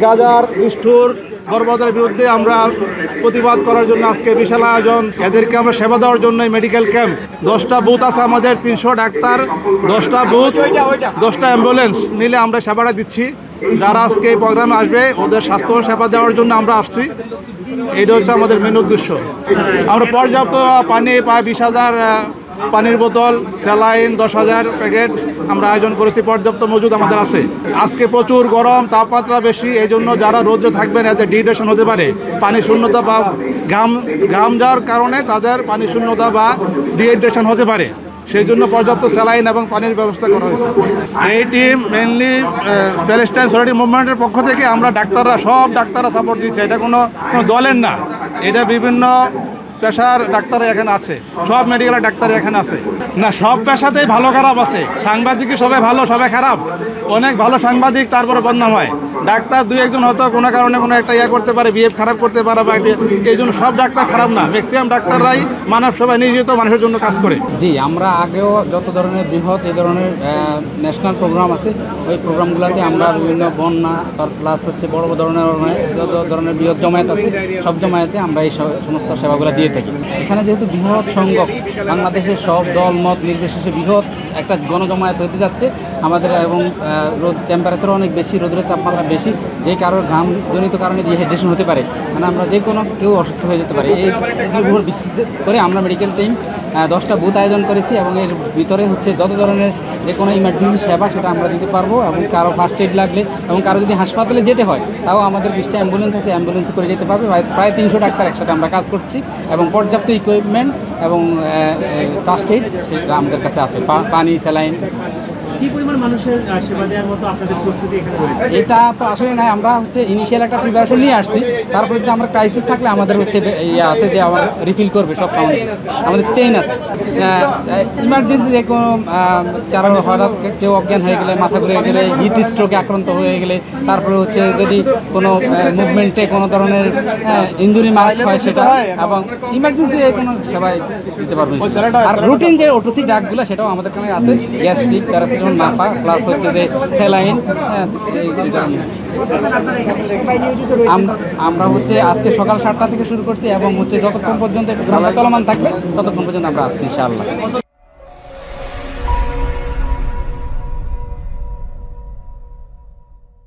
গাজার নিষ্ঠুর বর্বরতার বিরুদ্ধে আমরা প্রতিবাদ করার জন্য আজকে বিশাল আয়োজন। এদেরকে আমরা সেবা দেওয়ার জন্য মেডিকেল ক্যাম্প 10টা বুথ আছে আমাদের, 300 ডাক্তার, 10টা বুথ, 10টা অ্যাম্বুলেন্স মিলে আমরা সেবাটা দিচ্ছি। যারা আজকে এই প্রোগ্রামে আসবে ওদের স্বাস্থ্য সেবা দেওয়ার জন্য আমরা আসছি। এটা হচ্ছে আমাদের মেন উদ্দেশ্য। আমরা পর্যাপ্ত পানি প্রায় 20,000 পানির বোতল, স্যালাইন 10,000 প্যাকেট আমরা আয়োজন করেছি, পর্যাপ্ত মজুদ আমাদের আছে। আজকে প্রচুর গরম, তাপমাত্রা বেশি, এই জন্য যারা রোদে থাকবেন এতে ডিহাইড্রেশন হতে পারে, পানি শূন্যতা বা ঘাম যাওয়ার কারণে তাদের পানি শূন্যতা বা ডিহাইড্রেশন হতে পারে। সেই জন্য পর্যাপ্ত স্যালাইন এবং পানির ব্যবস্থা করা হয়েছে। এই টিম মেনলি প্যালেস্টাইন সলিডারিটি মুভমেন্টের পক্ষ থেকে আমরা সব ডাক্তাররা সাপোর্ট দিচ্ছে। এটা কোনো দলের না, এটা বিভিন্ন পেশার ডাক্তার এখানে আছে, সব মেডিকেলের ডাক্তার এখানে আছে। না, সব পেশাতেই ভালো খারাপ আছে। সাংবাদিকই সবাই ভালো সবাই খারাপ, অনেক ভালো সাংবাদিক তারপরে বদনাম হয়। ডাক্তার দুই একজন হয়তো কোনো কারণে কোনো একটা করতে পারে, বিহেভ খারাপ করতে পারে, বা এই জন্য সব ডাক্তার খারাপ না। ম্যাক্সিমাম ডাক্তাররাই মানব সেবায় নিয়োজিত, মানুষের জন্য কাজ করে। জি, আমরা আগেও যত ধরনের বৃহৎ এই ধরনের ন্যাশনাল প্রোগ্রাম আছে, ওই প্রোগ্রামগুলোতে আমরা বিভিন্ন বন্যা প্লাস হচ্ছে বড় যত ধরনের বৃহৎ জমায়েত আছে, সব জমায়েতে আমরা এই সমস্ত সেবাগুলো দিয়ে থাকি। এখানে যেহেতু বৃহৎ সংখ্যক বাংলাদেশের সব দল মত নির্বিশেষে বৃহৎ একটা গণজমায়েত হতে যাচ্ছে আমাদের, এবং রোদ টেম্পারেচার অনেক বেশি, রোদের তাপমাত্রা বেশি, যে কারোর ঘামজনিত কারণে ডিহাইড্রেশন হতে পারে, মানে আমরা যে কোনো কেউ অসুস্থ হয়ে যেতে পারে। এগুলোর উপর ভিত্তি করে আমরা মেডিকেল টিম 10টা বুথ আয়োজন করেছি, এবং এর ভিতরে হচ্ছে যত ধরনের যে কোনো ইমার্জেন্সি সেবা সেটা আমরা দিতে পারবো। এবং কারো ফার্স্ট এড লাগলে এবং কারো যদি হাসপাতালে যেতে হয় তাও আমাদের 20টা অ্যাম্বুলেন্স আছে, অ্যাম্বুলেন্সে করে যেতে পারবে। প্রায় 300 ডাক্তার একসাথে আমরা কাজ করছি, এবং পর্যাপ্ত ইকুইপমেন্ট এবং ফার্স্ট এড সেটা আমাদের কাছে আছে, পানি, স্যালাইন। কি পরিমাণ মানুষের সেবা দেওয়ার মতো আপনাদের প্রস্তুতি এখানে রয়েছে? এটা তো আসলে নাই, আমরা হচ্ছে ইনিশিয়াল একটা প্রিপারেশন নিয়ে আসছি। তারপরে যদি আমরা ক্রাইসিস থাকলে আমাদের হচ্ছে আছে যে আমার রিফিল করবে সব সামনে, আমাদের চেইন আছে। ইমার্জেন্সি যে কোনো কারণ হঠাৎ কেউ অজ্ঞান হয়ে গেলে, মাথা ঘুরে গেলে, হিট স্ট্রোকে আক্রান্ত হয়ে গেলে, তারপরে হচ্ছে যদি কোনো মুভমেন্টে কোনো ধরনের ইঞ্জুরি মার্ক হয় সেটা, এবং ইমার্জেন্সি কোনো সেবাই দিতে পারবে। আর রুটিন যে ওটুসি ড্রাগগুলো সেটাও আমাদের কাছে আছে, গ্যাস্ট্রিক, প্যারাসিটামল, নাপা, প্লাস হচ্ছে যে স্যালাইন। আমরা হচ্ছে আজকে সকাল 7টা থেকে শুরু করছি, এবং হচ্ছে যতক্ষণ পর্যন্ত গ্রামটা চলমান থাকবে ততক্ষণ পর্যন্ত আমরা আছি ইনশাআল্লাহ।